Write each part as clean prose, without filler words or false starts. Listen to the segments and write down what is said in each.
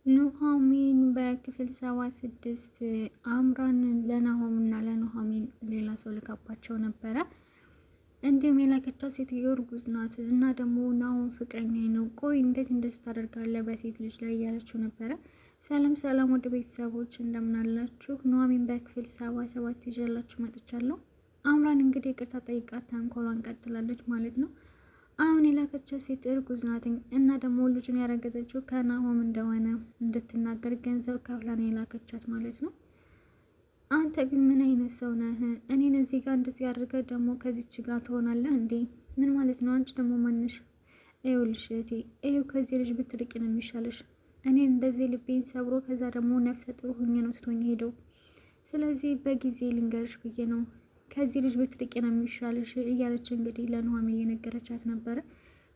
ኑሃሚን በክፍል 76 አምራን ለናሆምና ለኑሃሚን ሌላ ሰው ልካባቸው ነበረ። እንዲሁም የላከቻት ሴትዮ እርጉዝ ናት እና ደግሞ ናሆም ፍቅረኛ ነው፣ ቆይ እንዴት እንደዚህ ታደርጋለህ በሴት ልጅ ላይ እያለችው ነበረ። ሰላም ሰላም ወደ ቤተሰቦች እንደምናላችሁ፣ ኑሃሚን በክፍል 77 ይዤላችሁ መጥቻለሁ። አምራን እንግዲህ ይቅርታ ጠይቃት ተንኮሏን ቀጥላለች ማለት ነው። አሁን የላከቻት ሴት እርጉዝ ናትኝ እና ደግሞ ልጁን ያረገዘችው ከናሆም እንደሆነ እንድትናገር ገንዘብ ከፍላ ነው የላከቻት ማለት ነው። አንተ ግን ምን አይነት ሰው ነህ? እኔን እዚህ ጋር እንደዚህ አድርገህ ደግሞ ከዚች ጋር ትሆናለህ እንዴ? ምን ማለት ነው? አንቺ ደግሞ ማንሽ? ይኸውልሽ እህቴ፣ ይኸው ከዚህ ልጅ ብትርቂ ነው የሚሻለሽ። እኔን እንደዚህ ልቤን ሰብሮ ከዛ ደግሞ ነፍሰ ጥሩ ሆኜ ነው ትቶኝ ሄደው። ስለዚህ በጊዜ ልንገርሽ ብዬ ነው፣ ከዚህ ልጅ ብትርቂ ነው የሚሻለሽ እያለች እንግዲህ ለኑሃሚን እየነገረቻት ነበረ።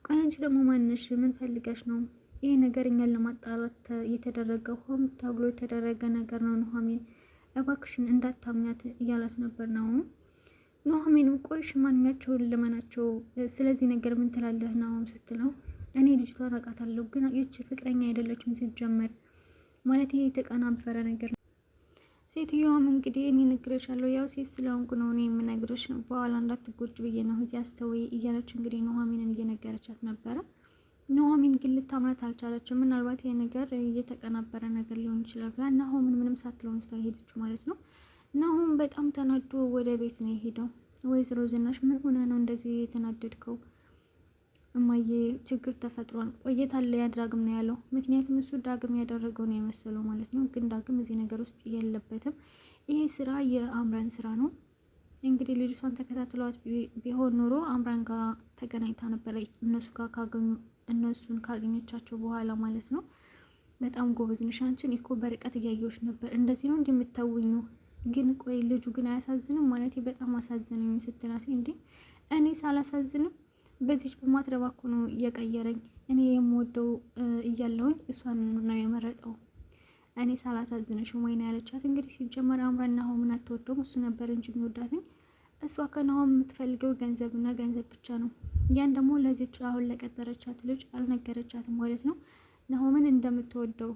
ቆይ አንቺ ደግሞ ማንሽ? ምን ፈልገሽ ነው? ይህ ነገር እኛን ለማጣላት የተደረገ ሆም ተብሎ የተደረገ ነገር ነው ኑሃሚን፣ እባክሽን እንዳታምኛት እያላት ነበር ነው። ኑሃሚንም ቆይሽ ማንኛቸውን ልመናቸው፣ ስለዚህ ነገር ምን ትላለህ ናሆም ስትለው፣ እኔ ልጅቷን አውቃታለሁ ግን ይቺ ፍቅረኛ አይደለችም ሲጀመር፣ ማለት ይሄ የተቀናበረ ነገር ነው። ሴትዮዋም እንግዲህ እኔ እነግርሻለሁ፣ ያው ሴት ስለሆንኩ ነው እኔ የምነግርሽ፣ በኋላ እንዳትጎጅ ብዬ ነው ያስተውይ እያለች እንግዲህ ኑሃሚንን እየነገረቻት ነበረ። ኑሃሚን ግን ልታምናት አልቻለችም። ምናልባት ይሄ ነገር እየተቀናበረ ነገር ሊሆን ይችላል ብላ ናሆምን ምንም ሳትለው ነው ሄደች ማለት ነው። ናሆም በጣም ተናዶ ወደ ቤት ነው የሄደው። ወይዘሮ ዝናሽ ምን ሆነ ነው እንደዚህ የተናደድከው? እማዬ ችግር ተፈጥሯል። ቆየት አለ ያ ዳግም ነው ያለው። ምክንያቱም እሱ ዳግም ያደረገው ነው የመሰለው ማለት ነው። ግን ዳግም እዚህ ነገር ውስጥ የለበትም። ይሄ ስራ የአምራን ስራ ነው። እንግዲህ ልጅቷን ተከታትሏት ቢሆን ኖሮ አምራን ጋር ተገናኝታ ነበረ እነሱን ካገኘቻቸው በኋላ ማለት ነው። በጣም ጎበዝ ነሽ አንቺን እኮ በርቀት እያየሁሽ ነበር። እንደዚህ ነው እንደምታውኙ። ግን ቆይ ልጁ ግን አያሳዝንም? ማለት በጣም አሳዝነኝ ስትላት፣ እንዴ እኔ ሳላሳዝንም በዚች በማትረባ እኮ ነው እየቀየረኝ። እኔ የምወደው እያለሁኝ እሷን ነው የመረጠው። እኔ ሳላሳዝነሽ ወይና ያለቻት። እንግዲህ ሲጀመር አምራን ናሆምን አትወደውም፣ እሱ ነበር እንጂ የሚወዳትኝ። እሷ ከናሆም የምትፈልገው ገንዘብና ገንዘብ ብቻ ነው። ያን ደግሞ ለዚች አሁን ለቀጠረቻት ልጅ አልነገረቻትም ማለት ነው። ናሆምን እንደምትወደው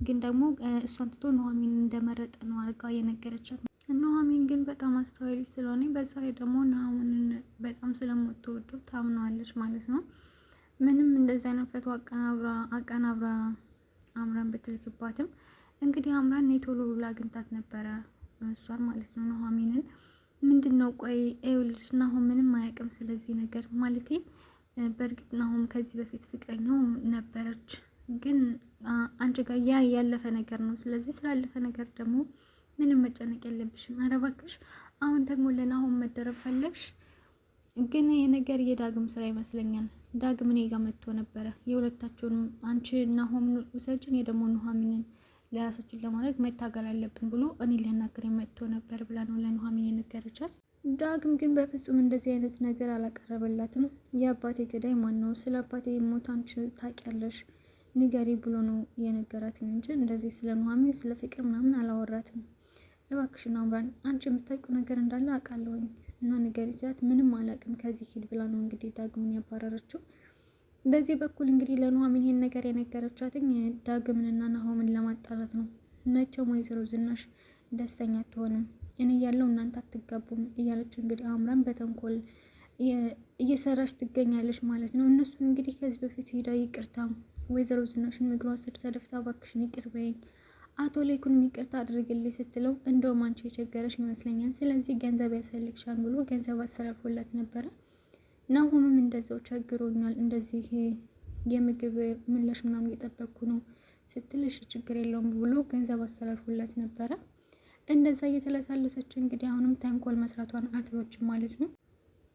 ግን ደግሞ እሷን ትቶ ኑሃሚን እንደመረጠ ነው አድርጋ የነገረቻት። ኑሃሚን ግን በጣም አስተዋይ ልጅ ስለሆነ በዛ ላይ ደግሞ ናሆምን በጣም ስለምትወደው ታምነዋለች ማለት ነው። ምንም እንደዚህ አይነት ፈቶ አቀናብራ አምራን ብትልክባትም እንግዲህ አምራን ቶሎ ብላ አግኝታት ነበረ እሷን ማለት ነው ኑሃሚንን። ምንድን ነው ቆይ ይኸውልሽ ናሆም ምንም አያውቅም ስለዚህ ነገር ማለቴ፣ በእርግጥ ናሆም ከዚህ በፊት ፍቅረኛው ነበረች፣ ግን አንቺ ጋር ያ ያለፈ ነገር ነው። ስለዚህ ስላለፈ ነገር ደግሞ ምንም መጨነቅ የለብሽም። ኧረ እባክሽ አሁን ደግሞ ለናሆም መደረብ ፈለግሽ? ግን ይሄ ነገር የዳግም ስራ ይመስለኛል። ዳግም እኔ ጋር መጥቶ ነበረ። የሁለታቸውንም አንቺ ናሆም ውሰጅን፣ ደግሞ ኑሃሚንን ለራሳችን ለማድረግ መታገል አለብን ብሎ እኔ ሊያናግረኝ መጥቶ ነበር ብላ ነው ለኑሃሚን የነገረቻት። ዳግም ግን በፍጹም እንደዚህ አይነት ነገር አላቀረበላትም። የአባቴ ገዳይ ማን ነው? ስለ አባቴ ሞት አንቺ ታውቂያለሽ ንገሪ ብሎ ነው የነገራትን እንጂ እንደዚህ ስለ ኑሃሚን ስለ ፍቅር ምናምን አላወራትም። እባክሽን አምራን አንቺ የምታውቂው ነገር እንዳለ አውቃለሁኝ እና ንገሪ ሲላት፣ ምንም አላውቅም ከዚህ ሂድ ብላ ነው እንግዲህ ዳግምን ያባረረችው። በዚህ በኩል እንግዲህ ለኑሃሚን ይሄን ነገር የነገረቻትኝ ዳግምንና ናሆምን ለማጣላት ነው። መቼም ወይዘሮ ዝናሽ ደስተኛ አትሆንም፣ እኔ ያለው እናንተ አትጋቡም እያለች እንግዲህ አምራን በተንኮል እየሰራች ትገኛለች ማለት ነው። እነሱን እንግዲህ ከዚህ በፊት ሄዳ ይቅርታ ወይዘሮ ዝናሽን ምግሯ ስር ተደፍታ እባክሽን ይቅር በይኝ፣ አቶ ላይኩን ይቅርታ አድርግልኝ ስትለው፣ እንደውም አንቺ የቸገረሽ ይመስለኛል፣ ስለዚህ ገንዘብ ያስፈልግሻል ብሎ ገንዘብ አስተላልፎላት ነበረ። ናሆምም እንደዛው ቸግሮኛል፣ እንደዚህ የምግብ ምላሽ ምናምን እየጠበቅኩ ነው ስትልሽ፣ ችግር የለውም ብሎ ገንዘብ አስተላልፎላት ነበረ። እንደዛ እየተለሳለሰች እንግዲህ አሁንም ተንኮል መስራቷን አትወጭም ማለት ነው።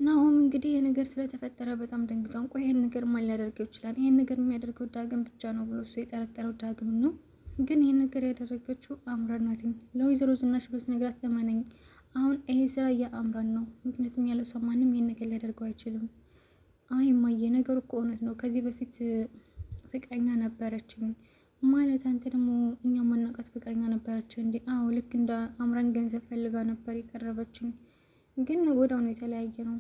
ናሆም እንግዲህ ይህ ነገር ስለተፈጠረ በጣም ደንግጧን፣ ቆይ ይህን ነገር ማን ሊያደርገው ይችላል? ይህን ነገር የሚያደርገው ዳግም ብቻ ነው ብሎ እሱ የጠረጠረው ዳግም ነው። ግን ይህን ነገር ያደረገችው አምራን ናት። ለወይዘሮ ዝናሽ ብሎ ሲነግራት፣ እመነኝ አሁን ይሄ ስራ የአምራን ነው፣ ምክንያቱም ያለ ሰው ማንም ይህን ነገር ሊያደርገው አይችልም። አይ እማዬ ነገሩ እኮ እውነት ነው፣ ከዚህ በፊት ፍቅረኛ ነበረችኝ ማለት አንተ ደግሞ እኛ ማናውቃት ፍቅረኛ ነበረች እንዴ? አዎ ልክ እንደ አምራን ገንዘብ ፈልጋ ነበር የቀረበችኝ፣ ግን ወዲያው ነው የተለያየ ነው።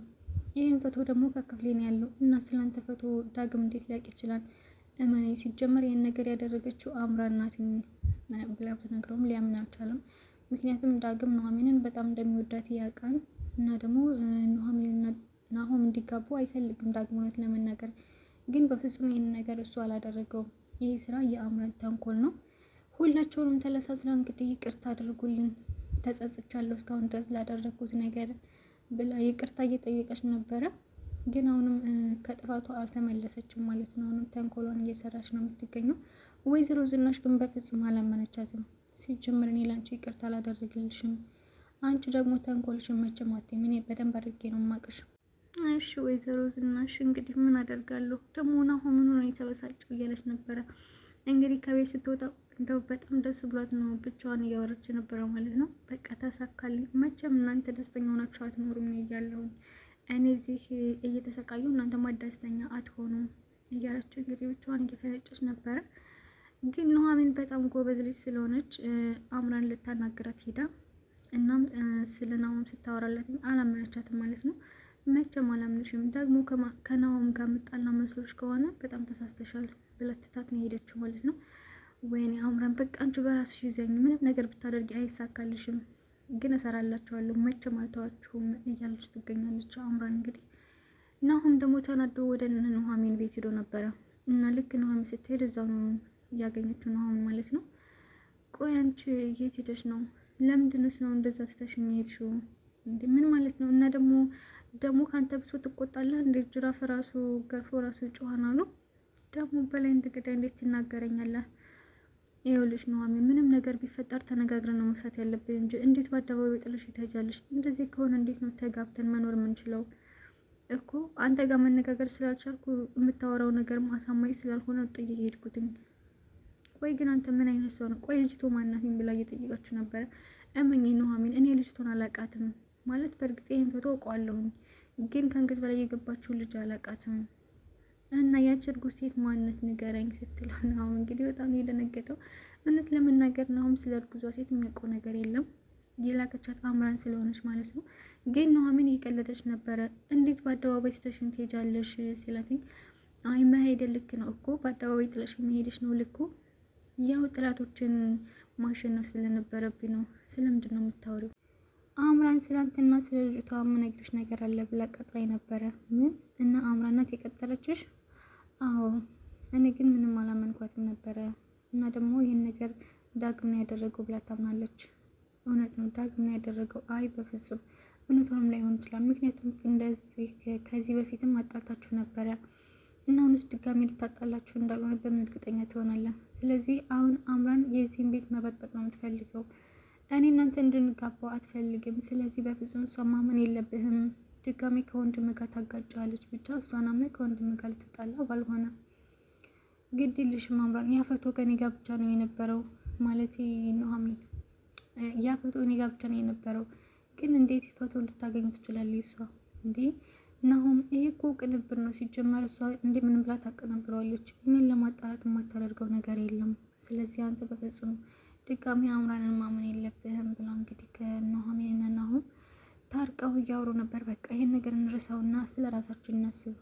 ይህን ፎቶ ደግሞ ከክፍሌ ነው ያለው እና ስላንተ ፎቶ ዳግም እንዴት ሊያውቅ ይችላል? እመኔ ሲጀመር ይህን ነገር ያደረገችው አምራን ናት ብላ ብትነግረውም ሊያምን አልቻለም። ምክንያቱም ዳግም ኑሐሚንን በጣም እንደሚወዳት ያውቃል እና ደግሞ ኑሐሚንና ናሆም እንዲጋቡ አይፈልግም ዳግም። እውነት ለመናገር ግን በፍጹም ይህን ነገር እሱ አላደረገውም። ይህ ስራ የአምራን ተንኮል ነው። ሁላቸውንም ተለሳስላ እንግዲህ ይቅርታ አድርጉልኝ፣ ተጸጽቻለሁ እስካሁን ድረስ ላደረግኩት ነገር ብላ ይቅርታ እየጠየቀች ነበረ። ግን አሁንም ከጥፋቷ አልተመለሰችም ማለት ነው። አሁንም ተንኮሏን እየሰራች ነው የምትገኘው። ወይዘሮ ዝናሽ ግን በፍጹም አላመነቻትም። ሲጀምር እኔ ላንቺ ይቅርታ አላደረግልሽም፣ አንቺ ደግሞ ተንኮልሽን መቼም አትይም፣ እኔ በደንብ አድርጌ ነው የማውቅሽ። እሺ ወይዘሮ ዝናሽ እንግዲህ ምን አደርጋለሁ ደግሞ ናሆምን ሆነ የተበሳጨው እያለች ነበረ። እንግዲህ ከቤት ስትወጣ እንደው በጣም ደስ ብሏት ነው ብቻዋን እያወረች ነበረ ማለት ነው። በቃ ተሳካልኝ፣ መቼም እናንተ ደስተኛ ሆናችሁ አትኖሩም እያለሁኝ እኔ እዚህ እየተሰቃዩ እናንተማ ደስተኛ አትሆኑም እያለች እንግዲህ ብቻዋን እየፈነጨች ነበረ። ግን ኑሐሚን በጣም ጎበዝ ልጅ ስለሆነች አምራን ልታናግራት ሄዳ እናም ስለ ናሆም ስታወራላት አላመነቻትም ማለት ነው። መቼም አላምንሽም፣ ደግሞ ከናሆም ጋር ምጣላ መስሎች ከሆነ በጣም ተሳስተሻል ብላ ትታት ነው ሄደችው ማለት ነው። ወይኔ አምራን በቃ አንቺ በራስሽ ይዘኝ፣ ምንም ነገር ብታደርጊ አይሳካልሽም፣ ግን እሰራላችኋለሁ፣ መቼም አልተዋችሁም እያለች ትገኛለች አምራን። እንግዲህ ናሆም ደግሞ ተናዶ ወደ ኑሐሚን ቤት ሄዶ ነበረ እና ልክ ኑሐሚን ስትሄድ እዛው ነው ያገኘችው ናሆም ማለት ነው። ቆይ አንቺ የት ሄደሽ ነው? ለምንድንስ ነው እንደዛ ትተሽኝ ሄድሽው? እንዴ ምን ማለት ነው? እና ደግሞ ካንተ ብሶ ትቆጣለህ እንዴ? ጅራፍ ራሱ ገርፎ ራሱ ይጮሃል አሉ። ደግሞ በላይ እንደገዳ እንዴት ትናገረኛለህ? ይኸውልሽ ኑሐሚን፣ ምንም ነገር ቢፈጠር ተነጋግረን ነው መፍታት ያለብን እንጂ እንዴት በአደባባይ ጥለሽ ትሄጃለሽ? እንደዚህ ከሆነ እንዴት ነው ተጋብተን መኖር የምንችለው? እኮ አንተ ጋር መነጋገር ስላልቻልኩ የምታወራው ነገር አሳማኝ ስላልሆነ ጥዬ ሄድኩትኝ። ቆይ ግን አንተ ምን አይነት ሰው ነው? ቆይ ልጅቷ ማናት ብላ እየጠየቀችው ነበረ። እመኝ ኑሐሚን፣ እኔ ልጅቷን አላቃትም ማለት በእርግጥ ይህን ፎቶ አውቀዋለሁኝ፣ ግን ከእንግዲህ በላይ የገባችው ልጅ አላቃትም እና ያቺ እርጉዝ ሴት ማንነት ንገረኝ ስትለው ነው እንግዲህ በጣም የደነገጠው። እውነት ለመናገር ናሆም ስለ እርጉዟ ሴት የሚያውቀው ነገር የለም፣ የላከቻት አምራን ስለሆነች ማለት ነው። ግን ኑሐሚን እየቀለደች ነበረ። እንዴት በአደባባይ ስተሽን ትሄጃለሽ ሲላትኝ፣ አይ መሄድ ልክ ነው እኮ በአደባባይ ጥለሽ መሄድሽ ነው ልኩ፣ ያው ጥላቶችን ማሸነፍ ስለነበረብኝ ነው። ስለምንድን ነው የምታወሪው? አምራን ስላንተና ስለ ልጅቷ የምነግርሽ ነገር አለ ብላ ቀጥራኝ ነበረ። ምን? እና አምራን ናት የቀጠረችሽ? አዎ፣ እኔ ግን ምንም አላመንኳትም ነበረ። እና ደግሞ ይህን ነገር ዳግም ነው ያደረገው ብላ ታምናለች። እውነት ነው ዳግም ነው ያደረገው? አይ በፍጹም እውነቷንም ላይሆን ይችላል። ምክንያቱም እንደዚህ ከዚህ በፊትም አጣልታችሁ ነበረ እና አሁንስ ድጋሚ ልታጣላችሁ እንዳልሆነ በምን እርግጠኛ ትሆናለህ? ስለዚህ አሁን አምራን የዚህን ቤት መበጥበጥ ነው የምትፈልገው። እኔ እናንተ እንድንጋባው አትፈልግም። ስለዚህ በፍጹም እሷ ማመን የለብህም። ድጋሚ ከወንድም ጋር ታጋጫለች። ብቻ እሷን አምነህ ከወንድም ጋር ልትጣላ ባልሆነ ግድ የለሽም አምራን። ያ ፎቶ ከኔ ጋር ብቻ ነው የነበረው ማለት ኑሐሚን፣ ያ ፎቶ እኔ ጋር ብቻ ነው የነበረው። ግን እንዴት ፎቶ ልታገኙ ትችላለች እሷ? እንዴ ናሆም፣ ይሄ እኮ ቅንብር ነው ሲጀመር። እሷ እንዴ ምን ብላ ታቀናብረዋለች? እኔን ለማጣላት የማታደርገው ነገር የለም። ስለዚህ አንተ በፍጹም ድጋሚ አምራንን ማመን የለብህም ብላ እንግዲህ ከኑሐሚን እና ናሆም ታርቀው እያወሩ ነበር። በቃ ይሄን ነገር እንርሳውና ስለ ራሳችን እናስብ።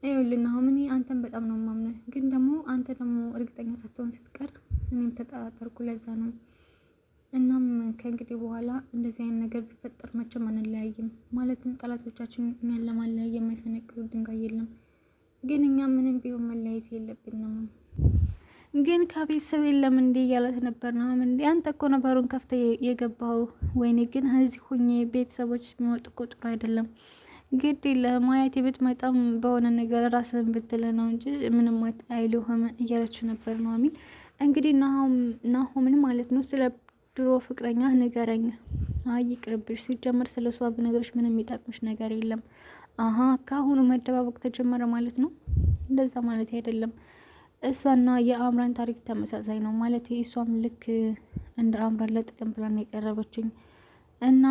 ይኸውልህ ናሆም፣ እኔ አንተን በጣም ነው የማምነህ፣ ግን ደግሞ አንተ ደግሞ እርግጠኛ ሳትሆን ስትቀር እኔም ተጠራጠርኩ። ለዛ ነው። እናም ከእንግዲህ በኋላ እንደዚህ አይነት ነገር ቢፈጠር መቼም አንለያይም። ማለትም ጠላቶቻችን እኛን ለማለያየ የማይፈነቅሉ ድንጋይ የለም። ግን እኛ ምንም ቢሆን መለያየት የለብንም። ግን ከቤተሰብ የለም እንዴ እያለት ነበር ነው። እንዴ አንተ እኮ ነበሩን ከፍተ የገባው። ወይኔ ግን እዚህ ሁኜ ቤተሰቦች የሚወጡ እኮ ጥሩ አይደለም። ግድ የለህም አያቴ ብትመጣም በሆነ ነገር ራስህን ብትለ ነው እንጂ ምንም አይልህም እያለችው ነበር ኑሐሚን። እንግዲህ ናሆምን ማለት ነው ስለ ድሮ ፍቅረኛ ንገረኝ። አይ ይቅርብሽ፣ ሲጀመር ስለ እሷ ብነግርሽ ምንም የሚጠቅምሽ ነገር የለም። አሀ ከአሁኑ መደባበቅ ተጀመረ ማለት ነው። እንደዛ ማለት አይደለም። እሷና የአምራን ታሪክ ተመሳሳይ ነው ማለት እሷም ልክ እንደ አምራን ለጥቅም ብላን የቀረበችኝ እና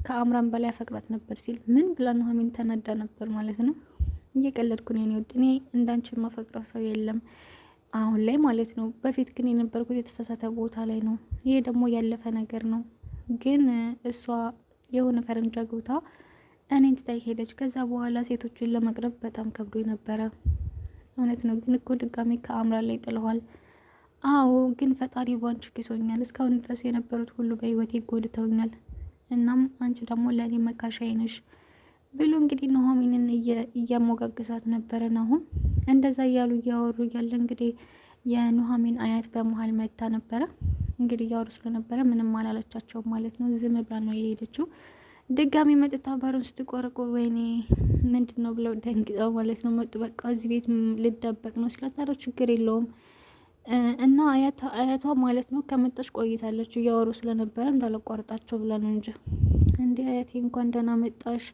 ከአምራን በላይ አፈቅራት ነበር ሲል ምን ብላ ኑሐሚን ተናዳ ነበር ማለት ነው። እየቀለድኩ ነው የኔ ውድ፣ እኔ እንዳንቺ የማፈቅረው ሰው የለም አሁን ላይ ማለት ነው። በፊት ግን የነበርኩት የተሳሳተ ቦታ ላይ ነው። ይሄ ደግሞ ያለፈ ነገር ነው። ግን እሷ የሆነ ፈረንጅ አግብታ እኔን ትታይ ሄደች። ከዛ በኋላ ሴቶችን ለመቅረብ በጣም ከብዶ ነበረ እውነት ነው፣ ግን እኮ ድጋሜ ከአምራን ላይ ጥለዋል። አዎ ግን ፈጣሪ ባንቺ ኪሶኛል። እስካሁን ድረስ የነበሩት ሁሉ በህይወቴ ጎድተውኛል። እናም አንቺ ደግሞ ለእኔ መካሻዬ ነሽ ብሎ እንግዲህ ኑሐሚንን እያሞጋገሳት ነበረ። አሁን እንደዛ እያሉ እያወሩ እያለ እንግዲህ የኑሐሚን አያት በመሀል መታ ነበረ። እንግዲህ እያወሩ ስለነበረ ምንም አላለቻቸውም ማለት ነው። ዝም ብላ ነው የሄደችው። ድጋሚ መጥታ በሩን ስትቆረቆር ወይኔ ምንድን ነው ብለው ደንግጠው ማለት ነው መጡ። በቃ እዚህ ቤት ልደበቅ ነው ስላታረው ችግር የለውም እና አያቷ ማለት ነው ከመጣች ቆይታለች። እያወሩ ስለነበረ እንዳለቋርጣቸው ብላ ነው እንጂ እንዴ አያቴ እንኳን ደህና መጣሽ፣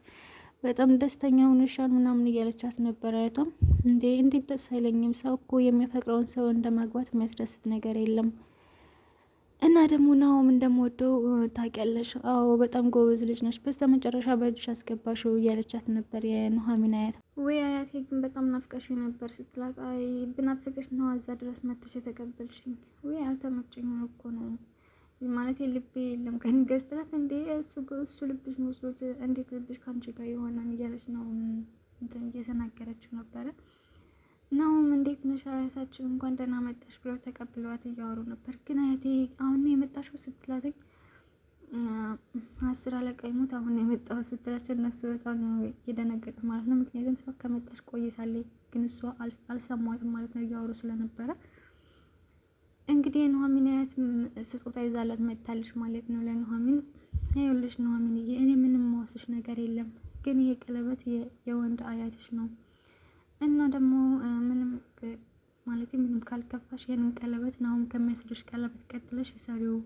በጣም ደስተኛ ሆነሻል ምናምን እያለቻት ነበር። አያቷም እንዴ እንዴት ደስ አይለኝም፣ ሰው እኮ የሚያፈቅረውን ሰው እንደማግባት የሚያስደስት ነገር የለም። እና ደግሞ ናሆም እንደምወደው ታውቂያለሽ። አዎ በጣም ጎበዝ ልጅ ነች፣ በስተ መጨረሻ በእጅሽ አስገባሽው እያለቻት ነበር የኑሐሚን አያት። ወይ አያቴ ግን በጣም ናፍቀሽ ነበር ስትላት፣ አይ ብናፍቅሽ ነው እዛ ድረስ መተሽ የተቀበልሽኝ። ወይ አልተመቸኝም እኮ ነው ማለት ልቤ የለም ከኔ ጋር ስትላት፣ እንዴ እሱ ልብሽ መስሎት እንዴት ልብሽ ከአንቺ ጋር ይሆናል እያለች ነው እንትን እየተናገረችው ነበረ። ናሆም እንዴት ነሽ አያታችን እንኳን ደህና መጣሽ ብለው ተቀብለዋት እያወሩ ነበር። ግን አያቴ አሁን የመጣሽው ስትላዘኝ 10 አለቃ ይሞት አሁን የመጣው ስትላቸው እነሱ በጣም ነው የደነገጡት ማለት ነው። ምክንያቱም ሰው ከመጣሽ ቆይታለች፣ ግን እሷ አልሰሟትም ማለት ነው እያወሩ ስለነበረ። እንግዲህ የኑሐሚን አያት ስጦታ ይዛላት መጥታለች ማለት ነው ለኑሐሚን። ይኸውልሽ ኑሐሚን እኔ ምንም መወስሽ ነገር የለም፣ ግን ይሄ ቀለበት የወንድ አያትሽ ነው እና ደግሞ ምንም ማለት ምንም ካልከፋሽ ይሄንን ቀለበት ናሁም ከሚያስድሽ ቀለበት ቀጥለሽ ሰሪው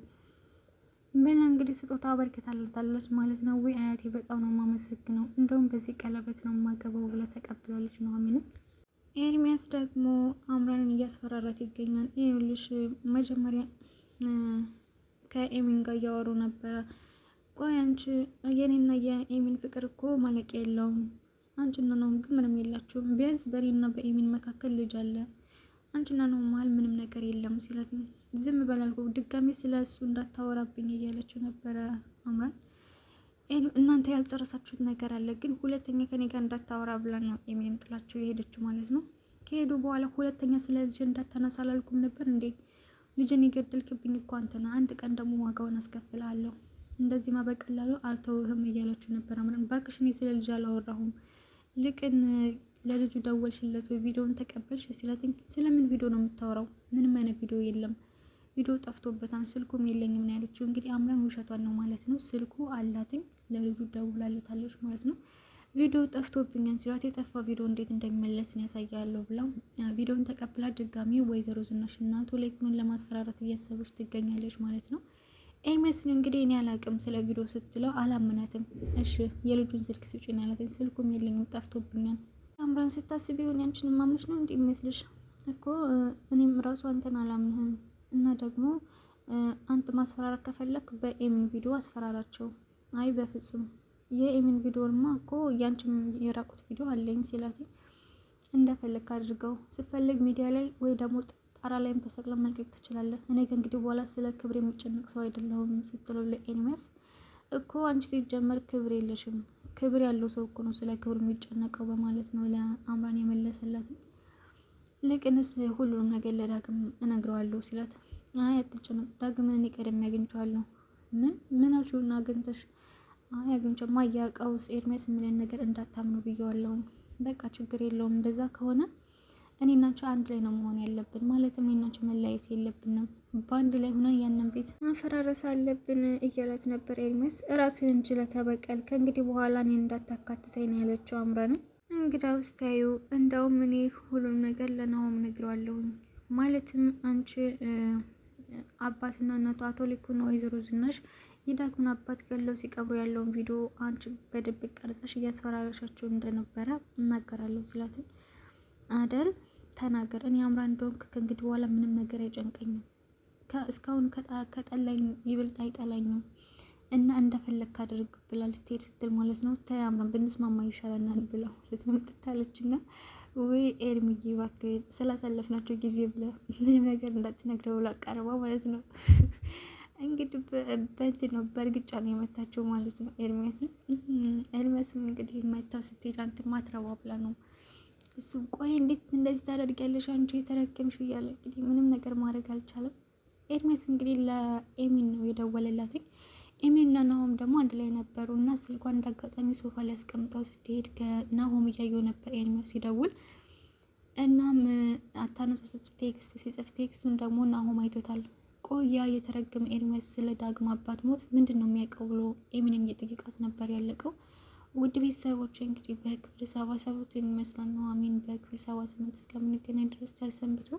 ብላ እንግዲህ ስጦታ አበርክታለታለች ማለት ነው። ወይ አያቴ በጣም ነው የማመሰግነው፣ እንደውም በዚህ ቀለበት ነው የማገባው ብላ ተቀብላለች ኑሐሚንም። ኤርሚያስ ደግሞ አምራንን እያስፈራራት ይገኛል። ይኸውልሽ መጀመሪያ ከኤሚን ጋር እያወሩ ነበረ። ቆይ አንቺ የኔና የኤሚን ፍቅር እኮ ማለቂያ የለውም፣ አንቺና ነው ግን ምንም የላችሁም። ቢያንስ በእኔና በኤሚን መካከል ልጅ አለ፣ አንቺና ነው መሀል ምንም ነገር የለም ሲላት፣ ዝም በላልኩ ድጋሜ ስለ እሱ እንዳታወራብኝ እያለችው ነበረ አምራን። እናንተ ያልጨረሳችሁት ነገር አለ፣ ግን ሁለተኛ ከኔ ጋር እንዳታወራ ብላ ነው ኤሚንን ጥላቸው የሄደችው ማለት ነው። ከሄዱ በኋላ ሁለተኛ ስለ ልጅ እንዳታነሳ አላልኩም ነበር እንዴ? ልጅን የገደልክብኝ እኮ አንተና፣ አንድ ቀን ደግሞ ዋጋውን አስከፍልሃለሁ፣ እንደዚህማ በቀላሉ አልተውህም እያለችው ነበር አምራን። እባክሽ እኔ ስለ ልጅ አላወራሁም፣ ልቅን ለልጁ ደወልሽለት ወይ ቪዲዮውን ተቀበልሽ ሲላትኝ፣ ስለምን ቪዲዮ ነው የምታወራው? ምንም አይነት ቪዲዮ የለም፣ ቪዲዮ ጠፍቶበታል፣ ስልኩም የለኝም ነው ያለችው። እንግዲህ አምራን ውሸቷን ነው ማለት ነው። ስልኩ አላትኝ ለልጁ ደውላለታለች ማለት ነው። ቪዲዮ ጠፍቶብኛል ሲላት፣ የጠፋ ቪዲዮ እንዴት እንደሚመለስ ያሳያለሁ ብላ ቪዲዮውን ተቀብላ ድጋሚ ወይዘሮ ዝናሽ እና አቶ ላይኩንን ለማስፈራራት እያሰበች ትገኛለች ማለት ነው። ኤርሚያስን እንግዲህ እኔ አላቅም ስለ ቪዲዮ ስትለው አላምናትም። እሺ የልጁን ስልክ ስጪኝ ያላትኝ፣ ስልኩም የለኝም ጠፍቶብኛል። አምራን ስታስብ ይሆን ያንቺን ማምነሽ ነው እንዴ ይመስልሽ እኮ እኔም ራሱ አንተን አላምንህም። እና ደግሞ አንተ ማስፈራራት ከፈለክ በኤሚን ቪዲዮ አስፈራራቸው። አይ በፍጹም የኤሚን ቪዲዮማ እኮ ያንቺም የራቁት ቪዲዮ አለኝ ሲላትኝ፣ እንደፈለክ አድርገው ስትፈልግ ሚዲያ ላይ ወይ ደግሞ ጣራ ላይም ተሰቅለ መልቀቅ ትችላለህ። እኔ ከእንግዲህ በኋላ ስለ ክብር የሚጨነቅ ሰው አይደለሁም ስትለው ለኤርሚያስ፣ እኮ አንቺ ሲጀመር ክብር የለሽም፣ ክብር ያለው ሰው እኮ ነው ስለ ክብር የሚጨነቀው በማለት ነው ለአምራን የመለሰላት። ልቅንስ ሁሉንም ነገር ለዳግም እነግረዋለሁ ሲላት፣ አይ አትጨነቅ ዳግምን እኔ ቀደም ያገኝቸዋለሁ። ምን አልሽውና አግኝተሽ? አይ አግኝቼማ ያውቀውስ ኤርሚያስ የሚለን ነገር እንዳታምኑ ብየዋለሁ። በቃ ችግር የለውም እንደዛ ከሆነ እኔና አንቺ አንድ ላይ ነው መሆን ያለብን፣ ማለትም እኔና አንቺ መለያየት የለብንም፣ በአንድ ላይ ሆነን ያንን ቤት ማፈራረስ አለብን እያላት ነበር ኤርሚያስ። ራስህን ችለህ ተበቀል፣ ከእንግዲህ በኋላ እኔን እንዳታካትተኝ ነው ያለችው አምራንም። እንግዳውስ ታዩ፣ እንደውም እኔ ሁሉም ነገር ለናሆም ነግረዋለሁኝ፣ ማለትም አንቺ አባትና እናቱ አቶ ሊኩና ወይዘሮ ዝናሽ የዳግምን አባት ገለው ሲቀብሩ ያለውን ቪዲዮ አንቺ በድብቅ ቀርጸሽ እያስፈራረሻቸው እንደነበረ እናገራለሁ ሲላትም፣ አደል ተናገር፣ እኔ አምራን እንደሆንክ ከእንግዲህ በኋላ ምንም ነገር አይጨንቀኝም፣ እስካሁን ከጠላኝ ይበልጥ አይጠላኝም እና እንደፈለግክ አድርግ ብላ ልትሄድ ስትል ማለት ነው። ተይ አምራን ብንስማማ ይሻለናል ብላ ልትመጥታለች። እና ወይ ኤርሚዬ እባክህ ስላሳለፍናቸው ጊዜ ብለ ምንም ነገር እንዳትነግረው ብላ ቀርባ ማለት ነው። እንግዲህ በእንትን ነው በእርግጫ ነው የመታቸው ማለት ነው ኤርሚያስም እንግዲህ መታው ስትሄድ አንተ ማትረባ ብላ ነው እሱም ቆይ እንዴት እንደዚህ ታደርጊያለሽ አንቺ የተረገምሽ እያለ እንግዲህ ምንም ነገር ማድረግ አልቻለም። ኤርሜስ እንግዲህ ለኤሚን ነው የደወለላትኝ። ኤሚን እና ናሆም ደግሞ አንድ ላይ ነበሩ እና ስልኳን እንዳጋጣሚ ሶፋ ላይ አስቀምጠው ስትሄድ ከናሆም እያየው ነበር ኤርሜስ ሲደውል። እናም አታነሳ ቴክስት ሲጽፍ ቴክስቱን ደግሞ ናሆም አይቶታል። ቆያ የተረገመ ኤርሜስ ስለ ዳግም አባት ሞት ምንድን ነው የሚያውቀው ብሎ ኤሚንን እየጠየቃት ነበር ያለቀው። ውድ ቤተሰቦች እንግዲህ በክፍል 77 ይመስላል ኑሐሚን በክፍል 78 እስከምንገናኝ ድረስ ቸር ሰንብቱ።